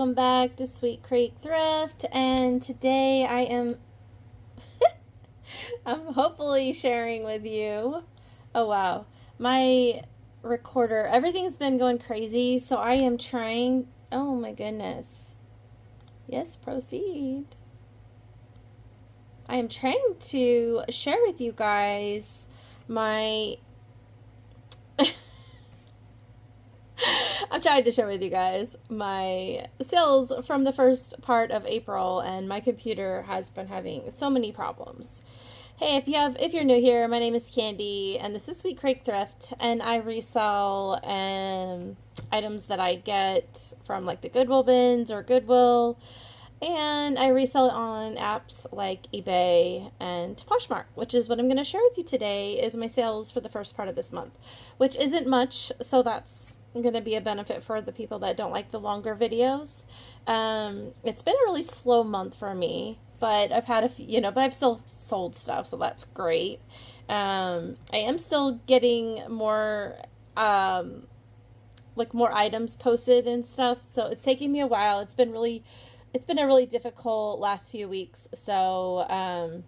welcome back to Sweet Creek Thrift, and today I am I'm hopefully sharing with you. Oh wow, my recorder, everything's been going crazy, so I am trying. Oh my goodness. Yes, proceed. I am trying to share with you guys my I'm trying to share with you guys my sales from the first part of April, and my computer has been having so many problems. Hey, if you're new here, my name is Candy, and this is Sweet Creek Thrift, and I resell items that I get from like the Goodwill bins or Goodwill, and I resell it on apps like eBay and Poshmark, which is what I'm going to share with you today is my sales for the first part of this month, which isn't much, so that's going to be a benefit for the people that don't like the longer videos. It's been a really slow month for me, but I've had a few, but I've still sold stuff, so that's great. I am still getting more, more items posted and stuff, so it's taking me a while. It's been a really difficult last few weeks, so I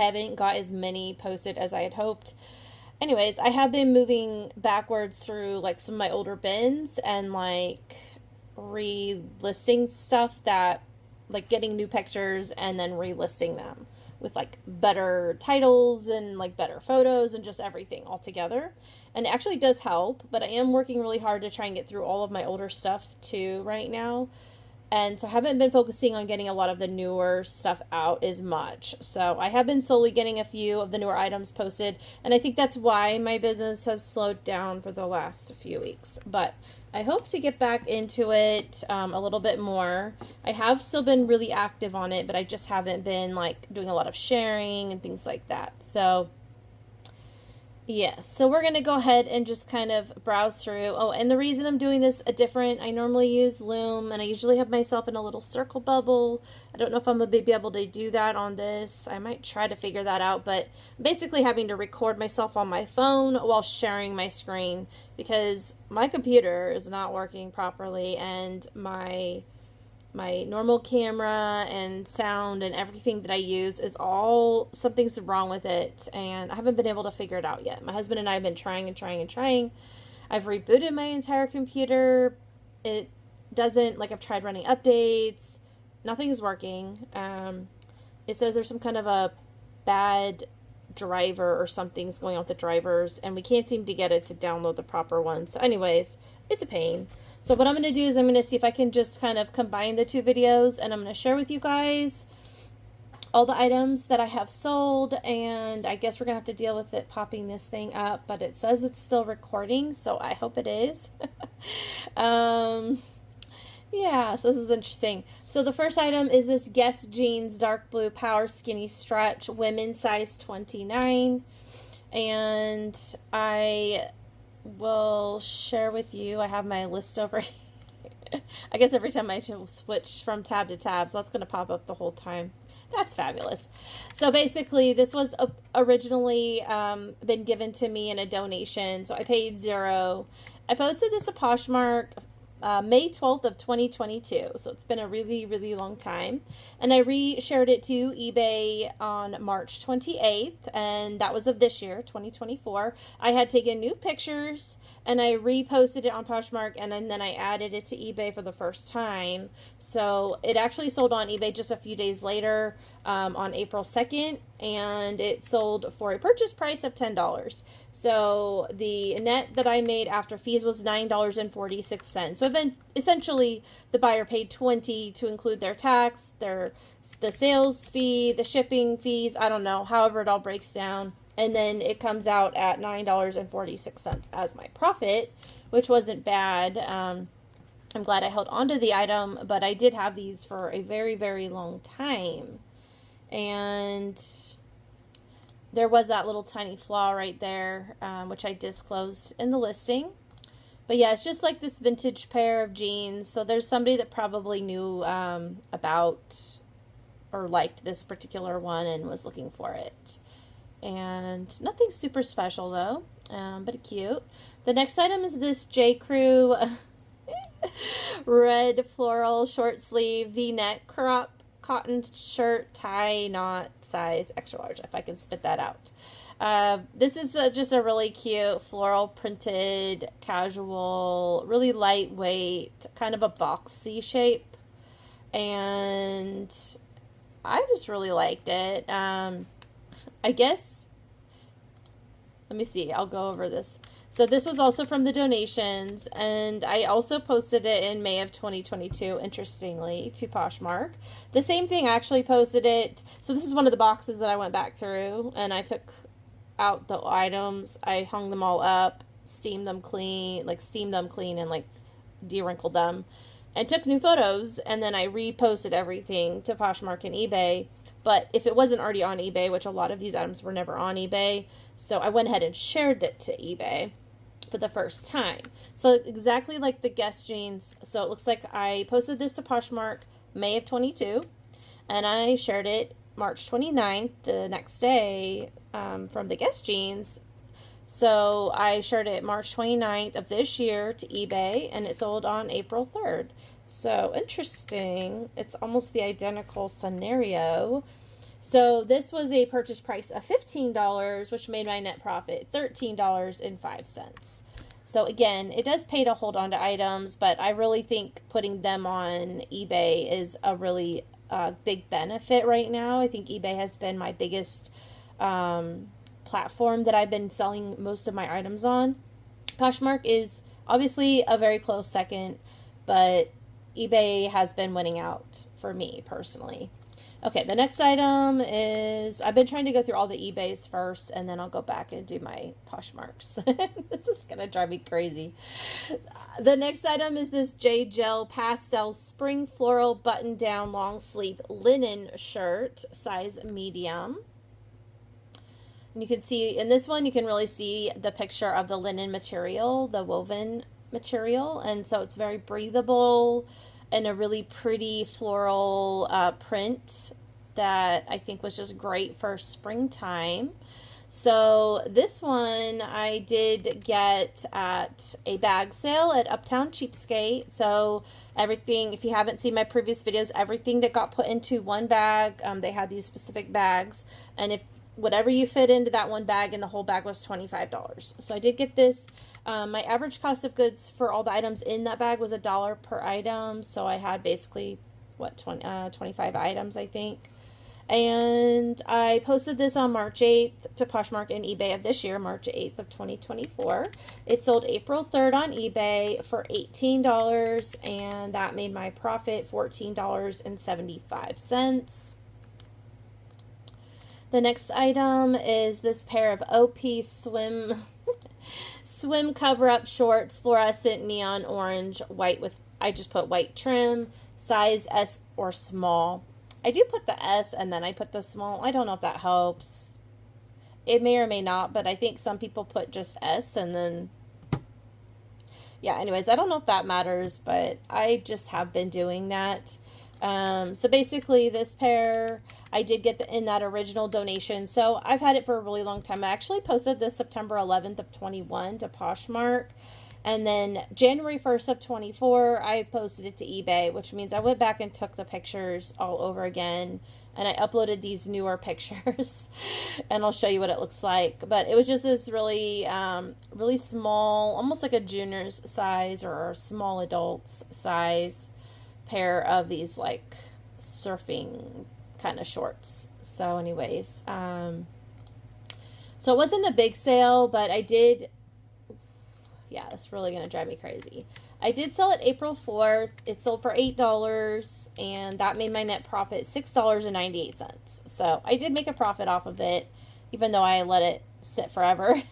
haven't got as many posted as I had hoped. Anyways, I have been moving backwards through like some of my older bins and like relisting stuff, that like getting new pictures and then relisting them with like better titles and like better photos and just everything all together. And it actually does help, but I am working really hard to try and get through all of my older stuff too right now. And so I haven't been focusing on getting a lot of the newer stuff out as much. So I have been slowly getting a few of the newer items posted. And I think that's why my business has slowed down for the last few weeks. But I hope to get back into it a little bit more. I have still been really active on it, but I just haven't been like doing a lot of sharing and things like that. So yeah, so we're going to go ahead and just kind of browse through. Oh, and the reason I'm doing this different, I normally use Loom, and I usually have myself in a little circle bubble. I don't know if I'm going to be able to do that on this. I might try to figure that out, but I'm basically having to record myself on my phone while sharing my screen because my computer is not working properly, and my normal camera and sound and everything that I use is all, something's wrong with it, and I haven't been able to figure it out yet. My husband and I have been trying and trying and trying. I've rebooted my entire computer. It doesn't, like, I've tried running updates. Nothing's working. It says there's some kind of a bad driver or something's going on with the drivers, and we can't seem to get it to download the proper one. So anyways, it's a pain. So what I'm going to do is I'm going to see if I can just kind of combine the two videos, and I'm going to share with you guys all the items that I have sold, and I guess we're going to have to deal with it popping this thing up, but it says it's still recording, so I hope it is. Yeah, so this is interesting. So the first item is this Guess Jeans Dark Blue Power Skinny Stretch, women's size 29, and I will share with you. I have my list over here. I guess every time I switch from tab to tab, so that's going to pop up the whole time. That's fabulous. So basically, this was originally been given to me in a donation, so I paid $0. I posted this to Poshmark May 12th of 2022, so it's been a really, really long time, and I re-shared it to eBay on March 28th, and that was of this year, 2024. I had taken new pictures, and I reposted it on Poshmark, and then I added it to eBay for the first time, so it actually sold on eBay just a few days later, on April 2nd, and it sold for a purchase price of $10. So the net that I made after fees was $9.46. So essentially the buyer paid $20 to include their tax, the sales fee, the shipping fees, I don't know, however it all breaks down. And then it comes out at $9.46 as my profit, which wasn't bad. I'm glad I held onto the item, but I did have these for a very, very long time. And there was that little tiny flaw right there, which I disclosed in the listing. But yeah, it's just like this vintage pair of jeans. So there's somebody that probably knew about or liked this particular one and was looking for it. And nothing super special though, but cute. The next item is this J. Crew Red floral short sleeve V-neck crop cotton shirt, tie knot, size extra large, if I can spit that out. This is just a really cute floral printed casual, really lightweight, kind of a boxy shape, and I just really liked it. I guess, let me see, I'll go over this. So this was also from the donations, and I also posted it in May of 2022, interestingly, to Poshmark. The same thing, I actually posted it. So this is one of the boxes that I went back through, and I took out the items. I hung them all up, steamed them clean and like de-wrinkled them, and took new photos, and then I reposted everything to Poshmark and eBay. But if it wasn't already on eBay, which a lot of these items were never on eBay, so I went ahead and shared it to eBay for the first time. So exactly like the Guess jeans. So it looks like I posted this to Poshmark May of 22, and I shared it March 29th, the next day, from the Guess jeans. So I shared it March 29th of this year to eBay, and it sold on April 3rd. So interesting. It's almost the identical scenario. So this was a purchase price of $15, which made my net profit $13.05. So again, it does pay to hold on to items, but I really think putting them on eBay is a really big benefit right now. I think eBay has been my biggest platform that I've been selling most of my items on. Poshmark is obviously a very close second, but eBay has been winning out for me personally. Okay, the next item is, I've been trying to go through all the eBays first, and then I'll go back and do my Poshmarks. This is going to drive me crazy. The next item is this J Gel Pastel Spring Floral Button-Down Long Sleeve Linen Shirt, size medium. And you can see, in this one, you can really see the picture of the linen material, the woven material, and so it's very breathable, and a really pretty floral print that I think was just great for springtime. So this one I did get at a bag sale at Uptown Cheapskate. So everything, if you haven't seen my previous videos, everything that got put into one bag, they had these specific bags, and if whatever you fit into that one bag, and the whole bag was $25. So I did get this. My average cost of goods for all the items in that bag was $1 per item. So I had basically, what, 25 items, I think. And I posted this on March 8th to Poshmark and eBay of this year, March 8th of 2024. It sold April 3rd on eBay for $18, and that made my profit $14.75. The next item is this pair of OP swim cover-up shorts, fluorescent neon orange, white with, I just put white trim, size S or small. I do put the S and then I put the small. I don't know if that helps. It may or may not, but I think some people put just S and then, yeah, anyways, I don't know if that matters, but I just have been doing that. So basically this pair, I did get in that original donation. So I've had it for a really long time. I actually posted this September 11th of 21 to Poshmark. And then January 1st of 24, I posted it to eBay, which means I went back and took the pictures all over again. And I uploaded these newer pictures and I'll show you what it looks like. But it was just this really, really small, almost like a junior's size or a small adult's size pair of these like surfing kind of shorts. So anyways, so it wasn't a big sale, but I did, yeah, it's really gonna drive me crazy. I did sell it April 4th. It sold for $8, and that made my net profit $6.98. So I did make a profit off of it, even though I let it sit forever.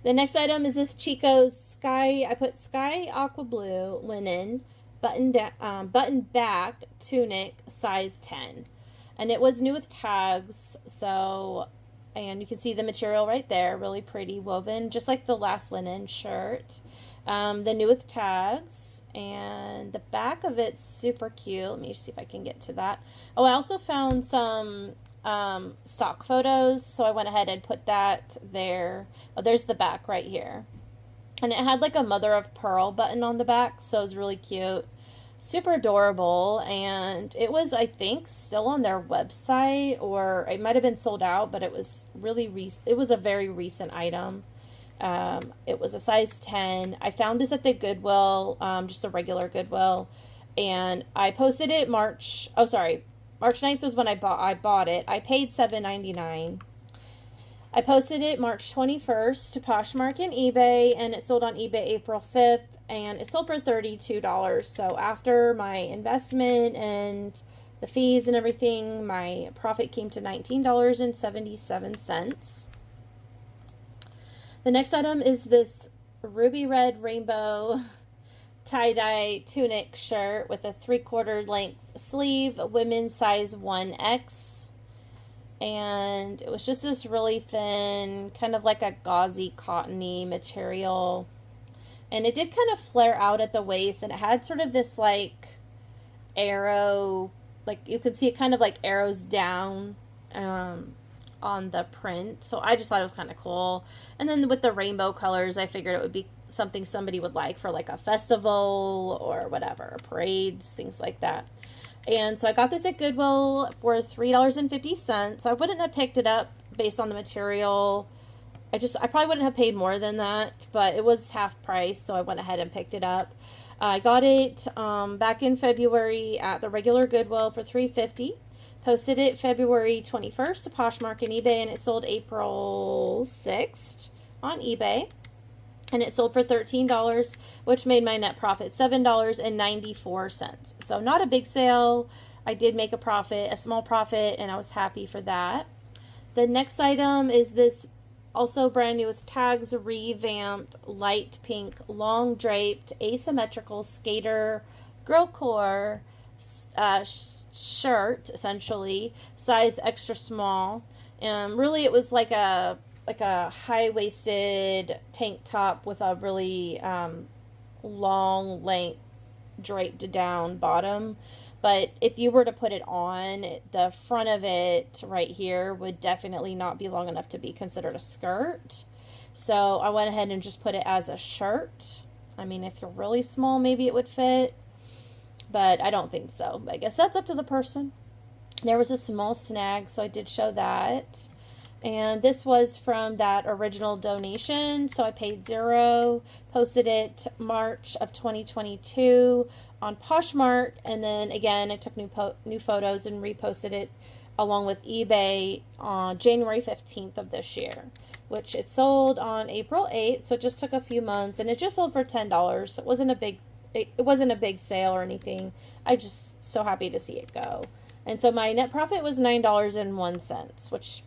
The next item is this Chico's Sky, I put Sky Aqua Blue linen button back tunic, size 10, and it was new with tags. So, and you can see the material right there, really pretty woven, just like the last linen shirt. The new with tags, and the back of it's super cute. Let me see if I can get to that. Oh, I also found some stock photos, so I went ahead and put that there. Oh, there's the back right here. And it had like a mother of pearl button on the back, so it was really cute. Super adorable, and it was, I think, still on their website, or it might have been sold out, but it was it was a very recent item. It was a size 10. I found this at the Goodwill, just a regular Goodwill, and I posted it March 9th was when I bought it. I paid $7.99. I posted it March 21st to Poshmark and eBay, and it sold on eBay April 5th, and it sold for $32. So after my investment and the fees and everything, my profit came to $19.77. The next item is this ruby red rainbow tie-dye tunic shirt with a 3/4 length sleeve, women's size 1X. And it was just this really thin, kind of like a gauzy, cottony material. And it did kind of flare out at the waist, and it had sort of this like arrow, like you could see it kind of like arrows down on the print. So I just thought it was kind of cool. And then with the rainbow colors, I figured it would be something somebody would like for like a festival or whatever, parades, things like that. And so I got this at Goodwill for $3.50. I wouldn't have picked it up based on the material. I probably wouldn't have paid more than that, but it was half price, so I went ahead and picked it up. I got it back in February at the regular Goodwill for $3.50. Posted it February 21st to Poshmark and eBay, and it sold April 6th on eBay. And it sold for $13, which made my net profit $7.94. So not a big sale. I did make a profit, a small profit, and I was happy for that. The next item is this, also brand new with tags, revamped light pink, long draped, asymmetrical skater girl core shirt, essentially, size extra small. Really, it was like a high-waisted tank top with a really long length draped down bottom. But if you were to put it on, the front of it right here would definitely not be long enough to be considered a skirt. So I went ahead and just put it as a shirt. I mean, if you're really small, maybe it would fit, but I don't think so. I guess that's up to the person. There was a small snag, so I did show that. And this was from that original donation, so I paid $0, posted it March of 2022 on Poshmark, and then again I took new photos and reposted it along with eBay on January 15th of this year, which it sold on April 8th, so it just took a few months, and it just sold for $10. So it wasn't a big sale or anything. I'm just so happy to see it go. And so my net profit was $9.01, which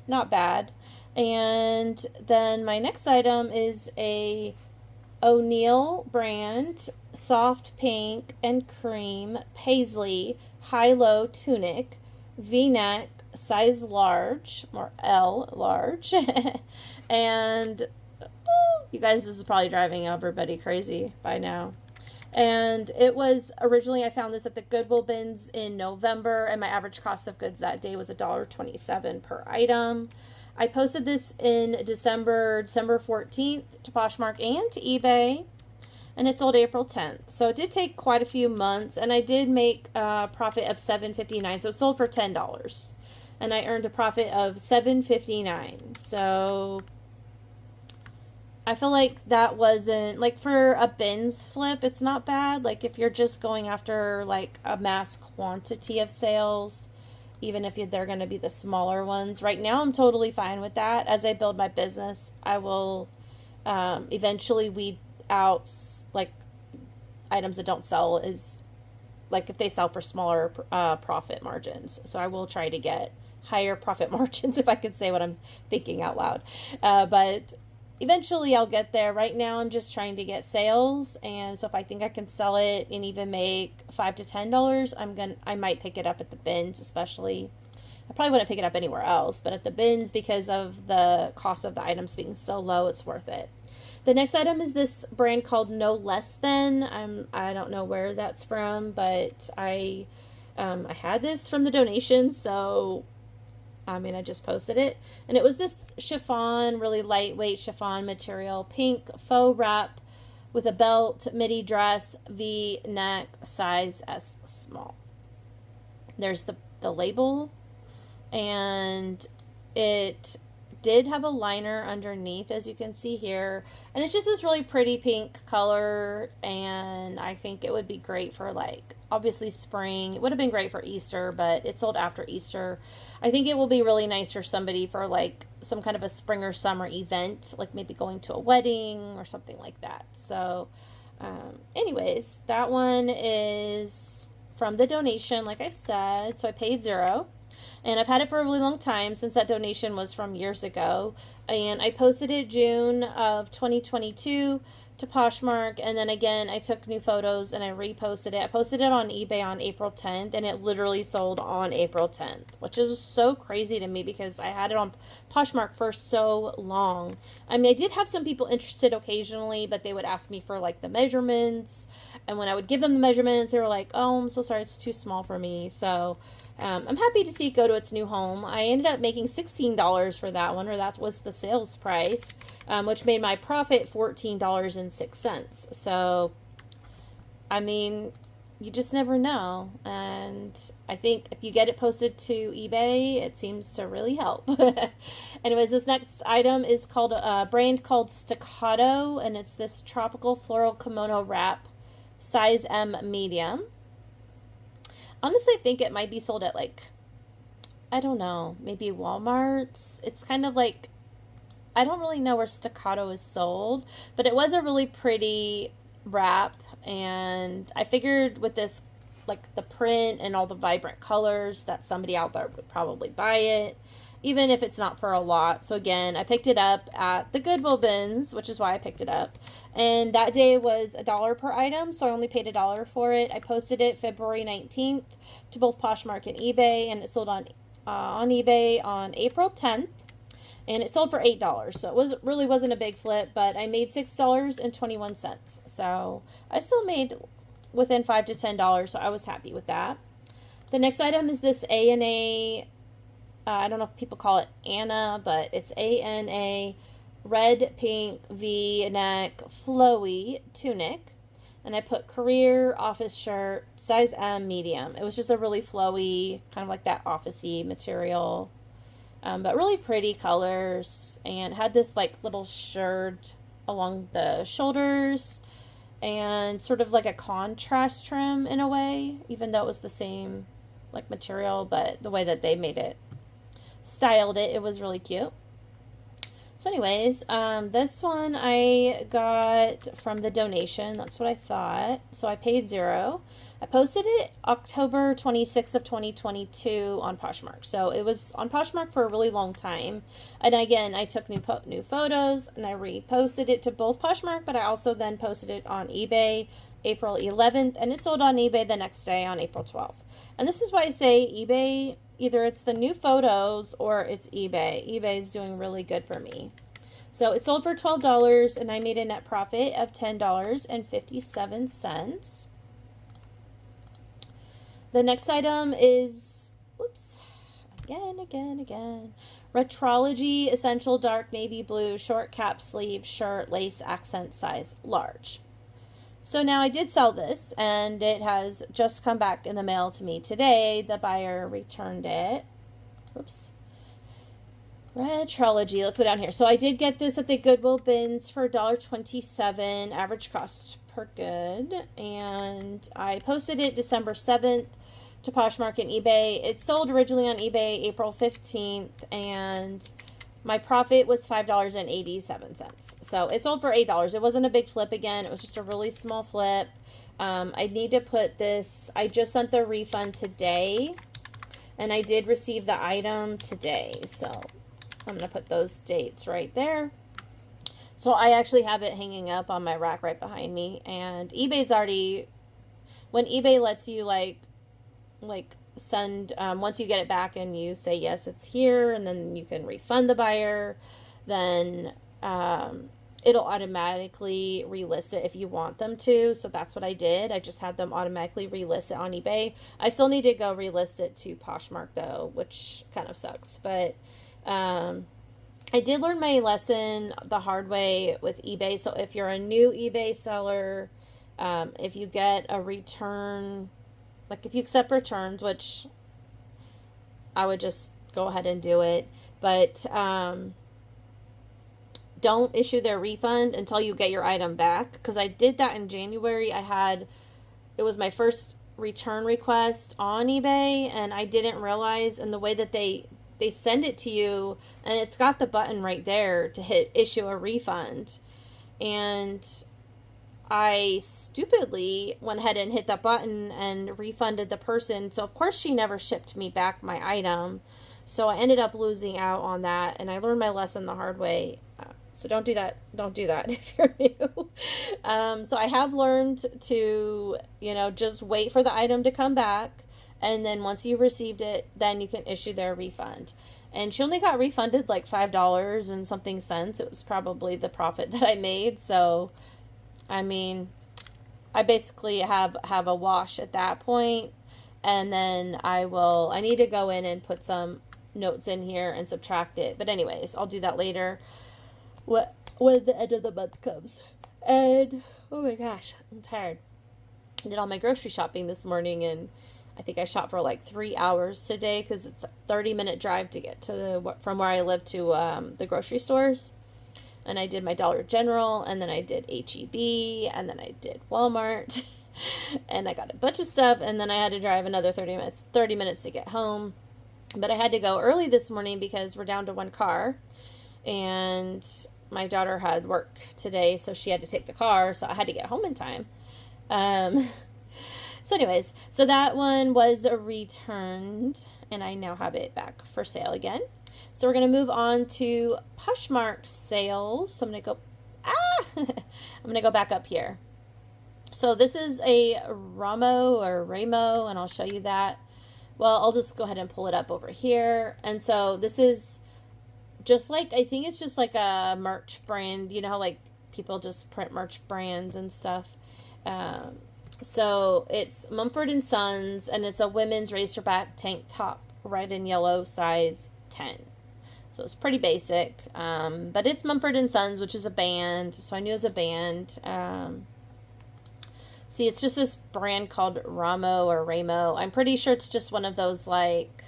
not bad. And then my next item is a O'Neill brand soft pink and cream paisley high-low tunic, v-neck, size large, or L large. And you guys, this is probably driving everybody crazy by now. And it was originally, I found this at the Goodwill bins in November, and my average cost of goods that day was $1.27 per item. I posted this in December 14th to Poshmark and to eBay, and it sold April 10th. So it did take quite a few months, and I did make a profit of $7.59. So it sold for $10, and I earned a profit of $7.59. So I feel like that wasn't, like, for a bins flip, it's not bad. Like, if you're just going after, like, a mass quantity of sales, even if they're going to be the smaller ones. Right now, I'm totally fine with that. As I build my business, I will eventually weed out, like, items that don't sell, is, like, if they sell for smaller profit margins. So I will try to get higher profit margins, if I could say what I'm thinking out loud. But eventually I'll get there. Right now I'm just trying to get sales, and so if I think I can sell it and even make $5 to $10, I might pick it up at the bins. Especially, I probably wouldn't pick it up anywhere else, but at the bins, because of the cost of the items being so low, it's worth it. The next item is this brand called No Less Than. I don't know where that's from, but I had this from the donation, so I mean, I just posted it. And it was this chiffon, really lightweight chiffon material, pink faux wrap with a belt, midi dress, V neck, size S small. There's the label, and it did have a liner underneath, as you can see here, and it's just this really pretty pink color, and I think it would be great for, like, obviously spring. It would have been great for Easter, but it sold after Easter. I think it will be really nice for somebody for, like, some kind of a spring or summer event, like maybe going to a wedding or something like that. So anyways, that one is from the donation, like I said, so I paid $0. And I've had it for a really long time, since that donation was from years ago. And I posted it June of 2022 to Poshmark. And then again, I took new photos and I reposted it. I posted it on eBay on April 10th, and it literally sold on April 10th, which is so crazy to me because I had it on Poshmark for so long. I mean, I did have some people interested occasionally, but they would ask me for, like, the measurements. And when I would give them the measurements, they were like, oh, I'm so sorry, it's too small for me. So I'm happy to see it go to its new home. I ended up making $16 for that one, or that was the sales price, which made my profit $14.06. So, I mean, you just never know. And I think if you get it posted to eBay, it seems to really help. Anyways, this next item is called a brand called Staccato, and it's this tropical floral kimono wrap, size M medium. Honestly, I think it might be sold at, like, I don't know, maybe Walmart's. It's kind of like, I don't really know where Staccato is sold, but it was a really pretty wrap, and I figured with this, like, the print and all the vibrant colors, that somebody out there would probably buy it, even if it's not for a lot. So again, I picked it up at the Goodwill bins, which is why I picked it up. And that day was $1 per item, so I only paid $1 for it. I posted it February 19th to both Poshmark and eBay, and it sold on eBay on April 10th. And it sold for $8, so it really wasn't a big flip, but I made $6.21. So I still made within $5 to $10, so I was happy with that. The next item is this A&A. I don't know if people call it Anna, but it's ANA red, pink, V-neck, flowy tunic. And I put career, office shirt, size M, medium. It was just a really flowy, kind of like that office-y material. But really pretty colors. And had this, like, little shirt along the shoulders. And sort of like a contrast trim in a way. Even though it was the same, like, material. But the way that they made it, styled it, it was really cute. So anyways, this one I got from the donation. That's what I thought. So I paid $0. I posted it October 26th of 2022 on Poshmark. So it was on Poshmark for a really long time. And again, I took new photos and I reposted it to both Poshmark, but I also then posted it on eBay April 11th, and it sold on eBay the next day on April 12th. And this is why I say eBay, either it's the new photos or it's eBay. eBay is doing really good for me. So it sold for $12, and I made a net profit of $10.57. The next item is, oops, again. Retrology Essential Dark Navy Blue Short Cap Sleeve Shirt Lace Accent Size Large. So now I did sell this, and it has just come back in the mail to me today. The buyer returned it. Oops. Retrology. Let's go down here. So I did get this at the Goodwill bins for $1.27, average cost per good. And I posted it December 7th to Poshmark and eBay. It sold originally on eBay April 15th, and my profit was $5.87. So it sold for $8. It wasn't a big flip again. It was just a really small flip. I need to put this, I just sent the refund today, and I did receive the item today. So I'm going to put those dates right there. So I actually have it hanging up on my rack right behind me. And eBay's already, when eBay lets you like send, once you get it back and you say, yes, it's here, and then you can refund the buyer, then it'll automatically relist it if you want them to. So that's what I did. I just had them automatically relist it on eBay. I still need to go relist it to Poshmark though, which kind of sucks. But I did learn my lesson the hard way with eBay. So if you're a new eBay seller, if you get a return, like if you accept returns, which I would just go ahead and do it. But don't issue their refund until you get your item back. Because I did that in January. It was my first return request on eBay, and I didn't realize, in the way that they send it to you, and it's got the button right there to hit issue a refund. And I stupidly went ahead and hit that button and refunded the person. So of course she never shipped me back my item. So I ended up losing out on that, and I learned my lesson the hard way. So don't do that. Don't do that if you're new. So I have learned to, just wait for the item to come back. And then once you received it, then you can issue their refund. And she only got refunded like $5 and something cents. It was probably the profit that I made. So, I mean, I basically have a wash at that point. And then I need to go in and put some notes in here and subtract it. But anyways, I'll do that later when the end of the month comes. And, oh my gosh, I'm tired. I did all my grocery shopping this morning, and I think I shopped for like 3 hours today because it's a 30-minute drive to get from where I live to the grocery stores. And I did my Dollar General, and then I did H-E-B, and then I did Walmart, and I got a bunch of stuff, and then I had to drive another 30 minutes to get home. But I had to go early this morning because we're down to one car, and my daughter had work today, so she had to take the car, so I had to get home in time. So anyways, so that one was returned, and I now have it back for sale again. So we're going to move on to Poshmark sales. So I'm going to go back up here. So this is a Ramo, and I'll show you that. Well, I'll just go ahead and pull it up over here. And so this is just like, I think it's just like a merch brand. You know how like people just print merch brands and stuff. So it's Mumford & Sons, and it's a women's racerback tank top, red and yellow, size 10. So it's pretty basic, but it's Mumford & Sons, which is a band, so I knew it was a band. See, it's just this brand called Ramo. I'm pretty sure it's just one of those, like,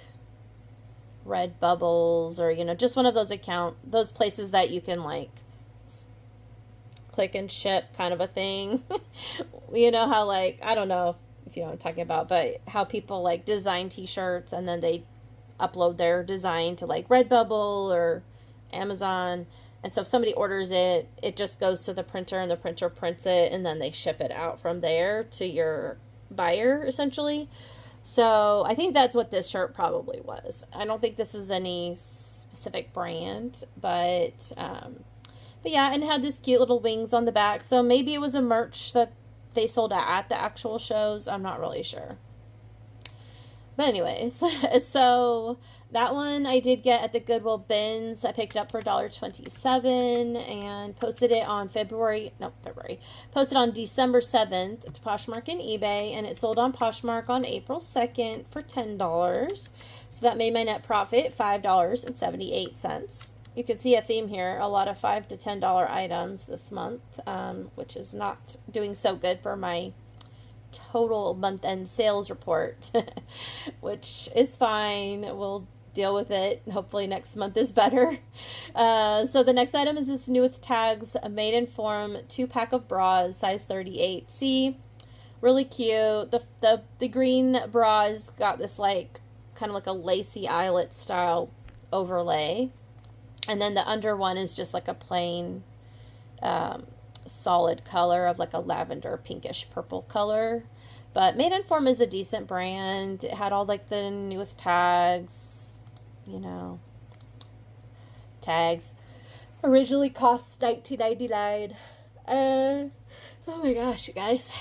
Red Bubbles, or, just one of those places that you can, like, click and ship kind of a thing. You know how, like, I don't know if you know what I'm talking about, but how people like design t-shirts and then they upload their design to like Redbubble or Amazon. And so if somebody orders it, it just goes to the printer and the printer prints it, and then they ship it out from there to your buyer essentially. So I think that's what this shirt probably was. I don't think this is any specific brand, but yeah, and it had this cute little wings on the back. So maybe it was a merch that they sold at the actual shows. I'm not really sure. But anyways, so that one I did get at the Goodwill bins. I picked it up for $1.27 and posted it on posted on December 7th to Poshmark and eBay, and it sold on Poshmark on April 2nd for $10. So that made my net profit $5.78. You can see a theme here, a lot of $5 to $10 items this month, which is not doing so good for my total month-end sales report, which is fine. We'll deal with it. Hopefully next month is better. So the next item is this new with tags, a Maiden Form 2-pack of bras, size 38C. Really cute. The green bras got this like kind of like a lacy eyelet style overlay. And then the under one is just like a plain solid color of like a lavender pinkish purple color. But Maiden Form is a decent brand. It had all like the new with tags, tags. Originally cost $19.99. Oh my gosh, you guys.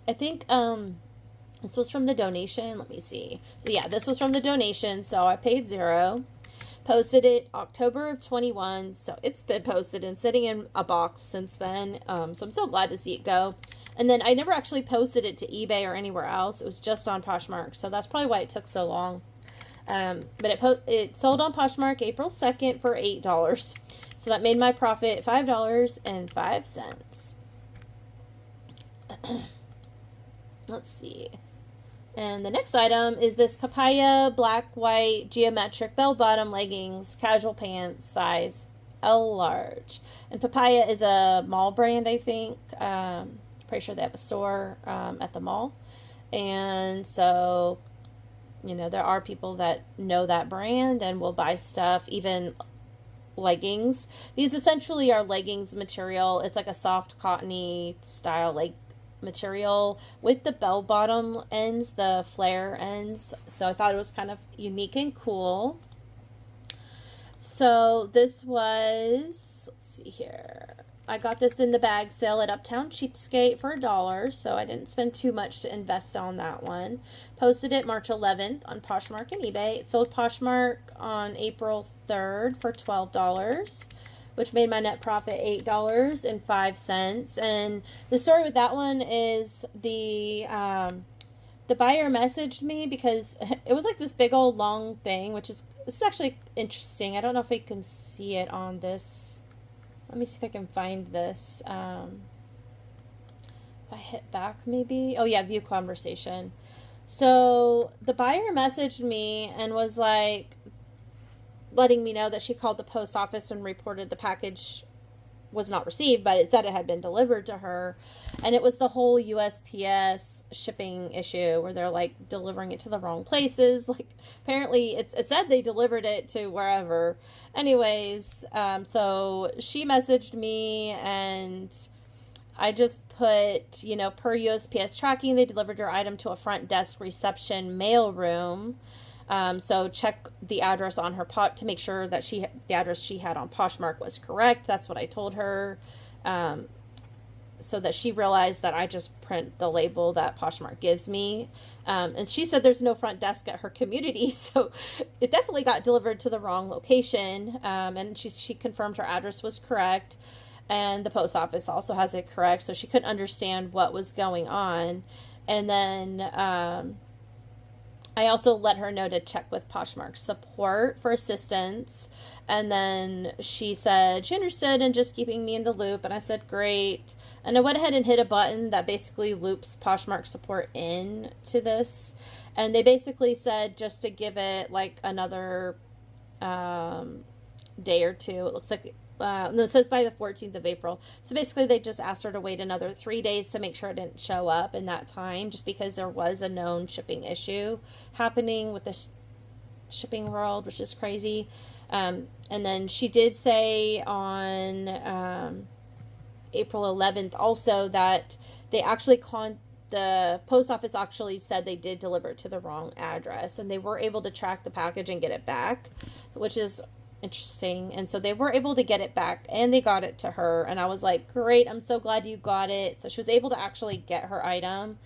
I think this was from the donation. Let me see. So yeah, this was from the donation. So I paid $0. Posted it October of 21, so it's been posted and sitting in a box since then. So I'm so glad to see it go. And then I never actually posted it to eBay or anywhere else. It was just on Poshmark, so that's probably why it took so long. But it sold on Poshmark April 2nd for $8. So that made my profit $5.05. Let's see. And the next item is this papaya black white geometric bell bottom leggings casual pants size L large. And papaya is a mall brand, I think. Pretty sure they have a store at the mall. And so, you know, there are people that know that brand and will buy stuff, even leggings. These essentially are leggings material. It's like a soft cottony style like material with the bell bottom ends, the flare ends. So I thought it was kind of unique and cool. So this was, let's see here, I got this in the bag sale at Uptown Cheapskate for $1, so I didn't spend too much to invest on that one. Posted it March 11th on Poshmark and eBay. It sold Poshmark on April 3rd for $12, which made my net profit $8.05. And the story with that one is the buyer messaged me because it was like this big old long thing, which is, this is actually interesting. I don't know if we can see it on this. Let me see if I can find this. If I hit back maybe. Oh yeah, view conversation. So the buyer messaged me and was like, letting me know that she called the post office and reported the package was not received, but it said it had been delivered to her. And it was the whole USPS shipping issue where they're like delivering it to the wrong places. Like apparently it said they delivered it to wherever. Anyways, so she messaged me and I just put, you know, per USPS tracking, they delivered your item to a front desk reception mail room. So check the address on her pot to make sure that the address she had on Poshmark was correct. That's what I told her. So that she realized that I just print the label that Poshmark gives me. And she said there's no front desk at her community. So it definitely got delivered to the wrong location. And she confirmed her address was correct. And the post office also has it correct. So she couldn't understand what was going on. And then, I also let her know to check with Poshmark support for assistance. And then she said she understood and just keeping me in the loop. And I said, great. And I went ahead and hit a button that basically loops Poshmark support in to this. And they basically said just to give it like another day or two. It looks like it says by the 14th of April. So basically they just asked her to wait another 3 days to make sure it didn't show up in that time, just because there was a known shipping issue happening with the shipping world, which is crazy. And then she did say on April 11th also that they actually the post office actually said they did deliver it to the wrong address, and they were able to track the package and get it back, which is interesting. And so they were able to get it back and they got it to her, and I was like, great, I'm so glad you got it. So she was able to actually get her item.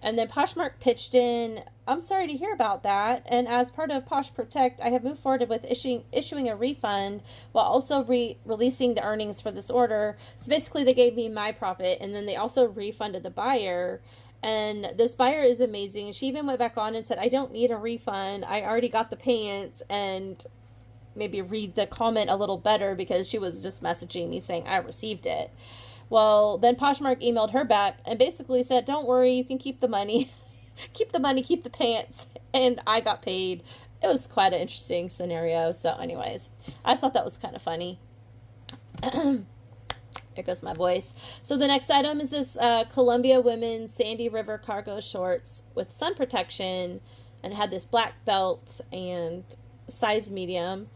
And then Poshmark pitched in, I'm sorry to hear about that, and as part of Posh Protect, I have moved forward with issuing a refund while also releasing the earnings for this order. So basically they gave me my profit, and then they also refunded the buyer. And this buyer is amazing. She even went back on and said, I don't need a refund, I already got the pants. And maybe read the comment a little better, because she was just messaging me saying I received it. Well, then Poshmark emailed her back and basically said, don't worry, you can keep the money. Keep the money, keep the pants. And I got paid. It was quite an interesting scenario. So anyways, I thought that was kind of funny. There goes my voice. So the next item is this Columbia Women's Sandy River cargo shorts with sun protection, and it had this black belt and size medium.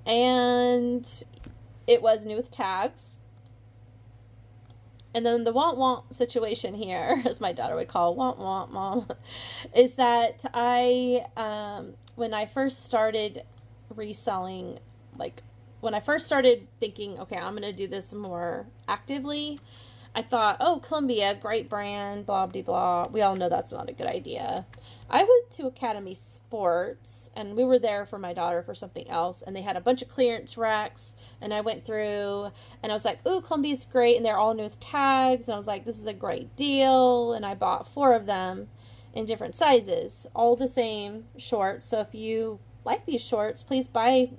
And it was new with tags. And then the want situation here, as my daughter would call want mom, is that I, when I first started reselling, like when I first started thinking, okay, I'm going to do this more actively, I thought, oh, Columbia, great brand, blah, blah, blah. We all know that's not a good idea. I went to Academy Sports, and we were there for my daughter for something else, and they had a bunch of clearance racks, and I went through, and I was like, ooh, Columbia's great, and they're all new with tags, and I was like, this is a great deal, and I bought 4 of them in different sizes, all the same shorts. So if you like these shorts, please buy,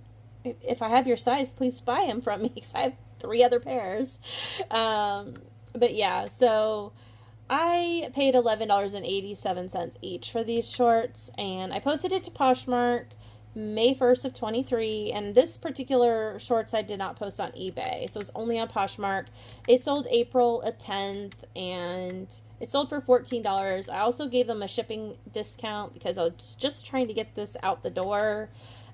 if I have your size, please buy them from me, because I have 3 other pairs. But yeah, so I paid $11.87 each for these shorts, and I posted it to Poshmark May 1st of 23, and this particular shorts I did not post on eBay, so it's only on Poshmark. It sold April 10th, and it sold for $14. I also gave them a shipping discount because I was just trying to get this out the door,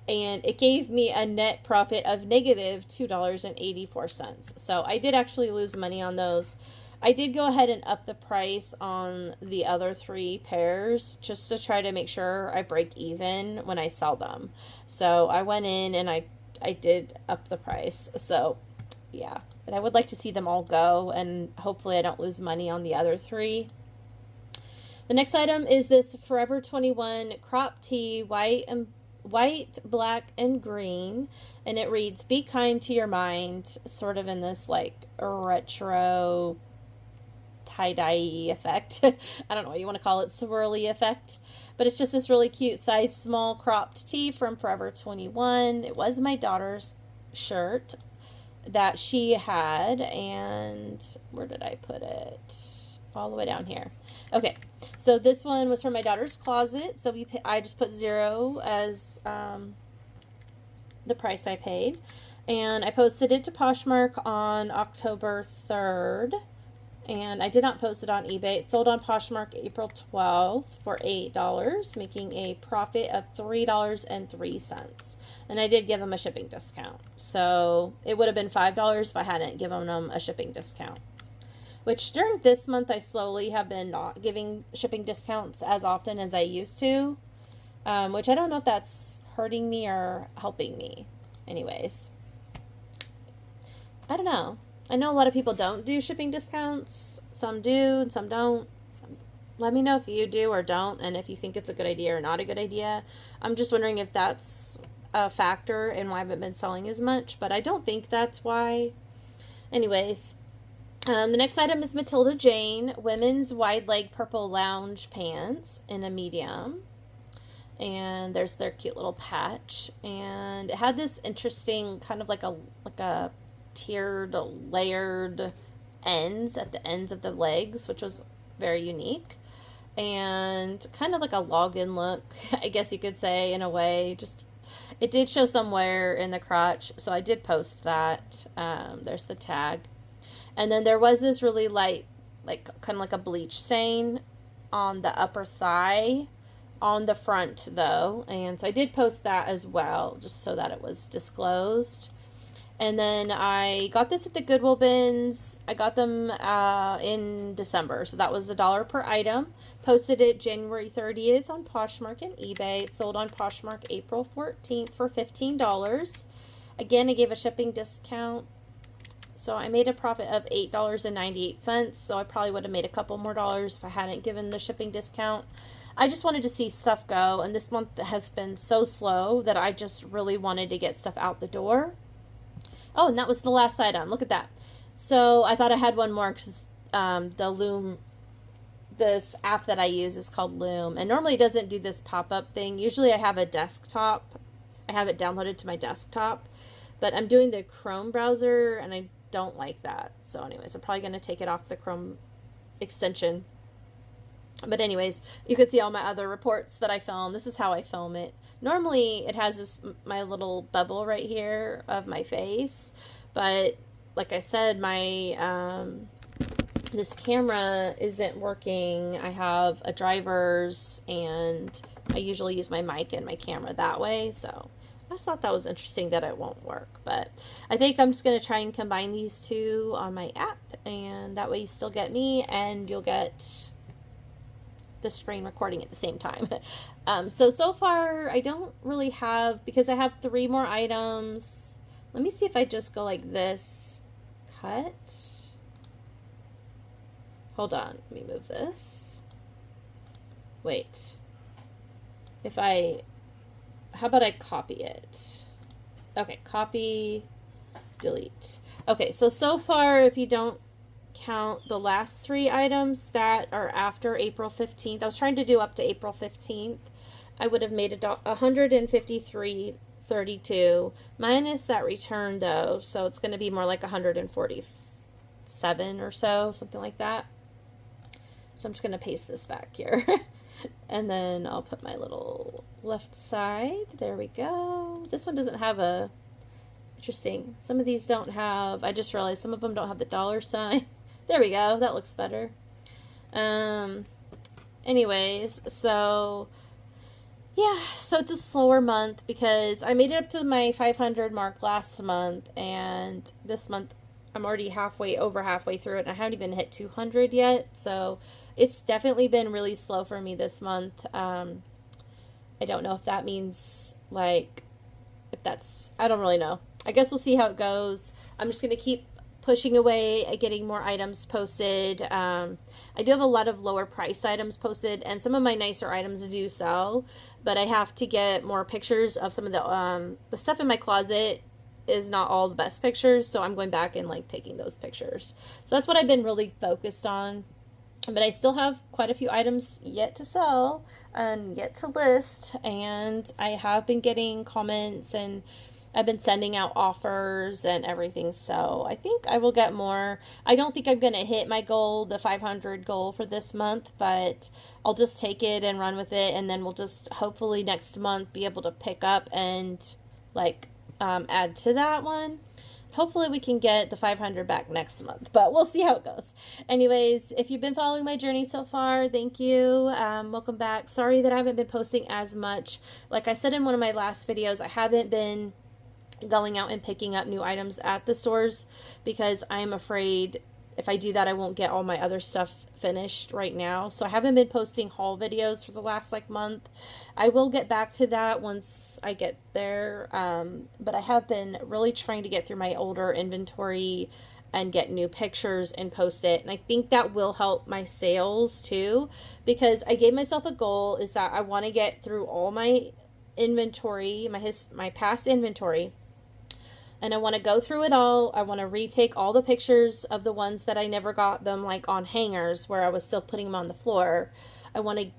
and it gave me a net profit of negative $2.84. So I did actually lose money on those. I did go ahead and up the price on the other 3 pairs just to try to make sure I break even when I sell them. So I went in and I did up the price. So yeah, but I would like to see them all go, and hopefully I don't lose money on the other 3. The next item is this Forever 21 crop tee, white, black, and green, and it reads, be kind to your mind, sort of in this like retro tie-dye effect. I don't know what you want to call it, swirly effect, but it's just this really cute size small cropped tee from Forever 21. It was my daughter's shirt that she had, and where did I put it? All the way down here. Okay, so this one was from my daughter's closet, so I just put 0 as the price I paid, and I posted it to Poshmark on October 3rd, and I did not post it on eBay. It sold on Poshmark April 12th for $8, making a profit of $3.03, and I did give them a shipping discount, so it would have been $5 if I hadn't given them a shipping discount. Which during this month I slowly have been not giving shipping discounts as often as I used to, which I don't know if that's hurting me or helping me. Anyways, I don't know. I know a lot of people don't do shipping discounts. Some do and some don't. Let me know if you do or don't, and if you think it's a good idea or not a good idea. I'm just wondering if that's a factor in why I haven't been selling as much, but I don't think that's why. Anyways, the next item is Matilda Jane women's wide leg purple lounge pants in a medium, and there's their cute little patch, and it had this interesting kind of like a tiered, layered ends at the ends of the legs, which was very unique, and kind of like a login look, I guess you could say, in a way. Just it did show somewhere in the crotch, so I did post that. There's the tag. And then there was this really light, like kind of like a bleach stain on the upper thigh on the front though. And so I did post that as well, just so that it was disclosed. And then I got this at the Goodwill bins. I got them in December. So that was $1 per item. Posted it January 30th on Poshmark and eBay. It sold on Poshmark April 14th for $15. Again, I gave a shipping discount. So I made a profit of $8.98, so I probably would have made a couple more dollars if I hadn't given the shipping discount. I just wanted to see stuff go, and this month has been so slow that I just really wanted to get stuff out the door. Oh, and that was the last item. Look at that. So I thought I had one more because the Loom, this app that I use is called Loom, and normally it doesn't do this pop-up thing. Usually I have a desktop. I have it downloaded to my desktop, but I'm doing the Chrome browser, and I don't like that. So anyways, I'm probably going to take it off the Chrome extension. But anyways, you can see all my other reports that I film. This is how I film it. Normally it has this, my little bubble right here of my face, but like I said, my this camera isn't working. I have a driver's, and I usually use my mic and my camera that way, so I just thought that was interesting that it won't work. But I think I'm just going to try and combine these two on my app, and that way you still get me and you'll get the screen recording at the same time. So far I don't really have, because I have 3 more items. Let me see if I just go like this, cut, hold on, let me move this. Wait. How about I copy it? Okay, copy, delete. Okay, so far, if you don't count the last 3 items that are after April 15th, I was trying to do up to April 15th, I would have made $153.32 minus that return though, so it's going to be more like 147 or so, something like that. So I'm just going to paste this back here. And then I'll put my little left side. There we go. This one doesn't have a, interesting. Some of these don't have, I just realized some of them don't have the $sign. There we go. That looks better. Anyways, so yeah, so it's a slower month because I made it up to my 500 mark last month, and this month I'm already over halfway through it, and I haven't even hit 200 yet, so it's definitely been really slow for me this month. I don't know if that means, like, I don't really know. I guess we'll see how it goes. I'm just going to keep pushing away at getting more items posted. I do have a lot of lower price items posted, and some of my nicer items do sell, but I have to get more pictures of some of the stuff in my closet is not all the best pictures, so I'm going back and like taking those pictures. So that's what I've been really focused on. But I still have quite a few items yet to sell and yet to list, and I have been getting comments, and I've been sending out offers and everything, so I think I will get more. I don't think I'm going to hit my goal, the 500 goal for this month, but I'll just take it and run with it, and then we'll just hopefully next month be able to pick up and like add to that one. Hopefully we can get the 500 back next month, but we'll see how it goes. Anyways, if you've been following my journey so far, thank you. Welcome back. Sorry that I haven't been posting as much. Like I said in one of my last videos, I haven't been going out and picking up new items at the stores because I'm afraid if I do that, I won't get all my other stuff finished right now. So I haven't been posting haul videos for the last like month. I will get back to that once I get there. But I have been really trying to get through my older inventory and get new pictures and post it. And I think that will help my sales too, because I gave myself a goal is that I want to get through all my inventory, my past inventory. And I want to go through it all. I want to retake all the pictures of the ones that I never got them like on hangers where I was still putting them on the floor.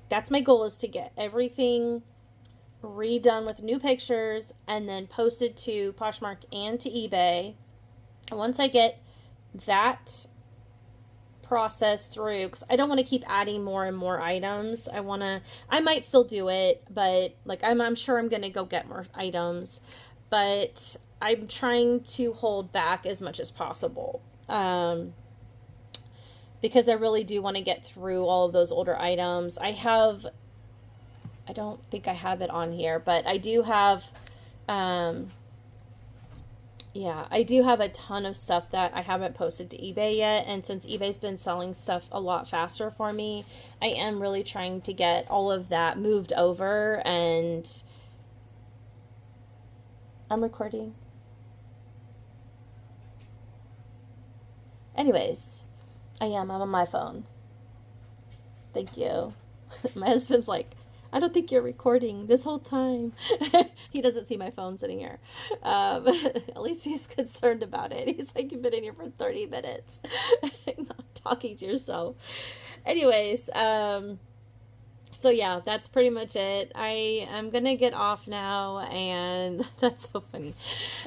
That's my goal, is to get everything redone with new pictures and then posted to Poshmark and to eBay. And once I get that process through, because I don't want to keep adding more and more items. I might still do it, but like I'm sure I'm going to go get more items, but I'm trying to hold back as much as possible because I really do want to get through all of those older items. I don't think I have it on here, but I do have, I do have a ton of stuff that I haven't posted to eBay yet, and since eBay's been selling stuff a lot faster for me, I am really trying to get all of that moved over, and I'm recording. Anyways, I'm on my phone. Thank you. My husband's like, I don't think you're recording this whole time. He doesn't see my phone sitting here. At least he's concerned about it. He's like, you've been in here for 30 minutes. Not talking to yourself. Anyways, so yeah, that's pretty much it. I'm gonna get off now, and that's so funny.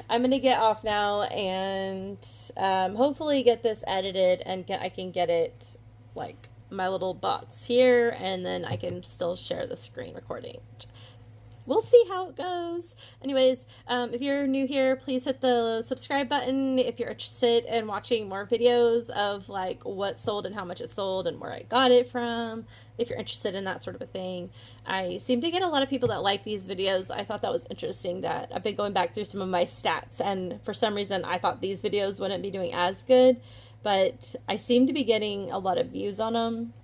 I'm gonna get off now and hopefully get this edited and I can get it like my little box here, and then I can still share the screen recording. We'll see how it goes. Anyways, if you're new here, please hit the subscribe button if you're interested in watching more videos of like what sold and how much it sold and where I got it from, if you're interested in that sort of a thing. I seem to get a lot of people that like these videos. I thought that was interesting that I've been going back through some of my stats, and for some reason I thought these videos wouldn't be doing as good, but I seem to be getting a lot of views on them.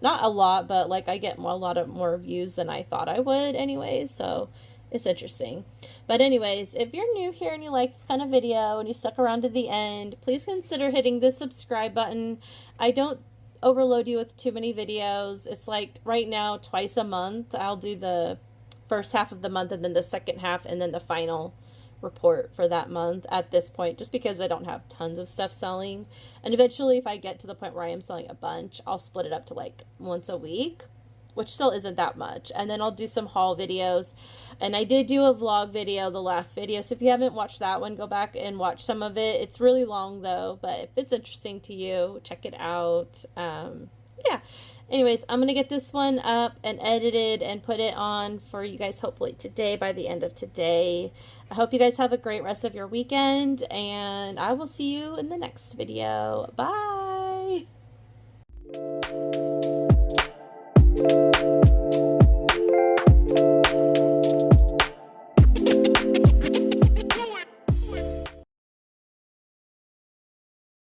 Not a lot, but like I get a lot of more views than I thought I would anyway, so it's interesting. But anyways, if you're new here and you like this kind of video and you stuck around to the end, please consider hitting the subscribe button. I don't overload you with too many videos. It's like right now, twice a month, I'll do the first half of the month and then the second half and then the final report for that month at this point, just because I don't have tons of stuff selling. And eventually, if I get to the point where I am selling a bunch, I'll split it up to like once a week, which still isn't that much. And then I'll do some haul videos. And I did do a vlog video, the last video. So if you haven't watched that one, go back and watch some of it. It's really long though, but if it's interesting to you, check it out. Yeah. Anyways, I'm going to get this one up and edited and put it on for you guys hopefully today, by the end of today. I hope you guys have a great rest of your weekend, and I will see you in the next video. Bye!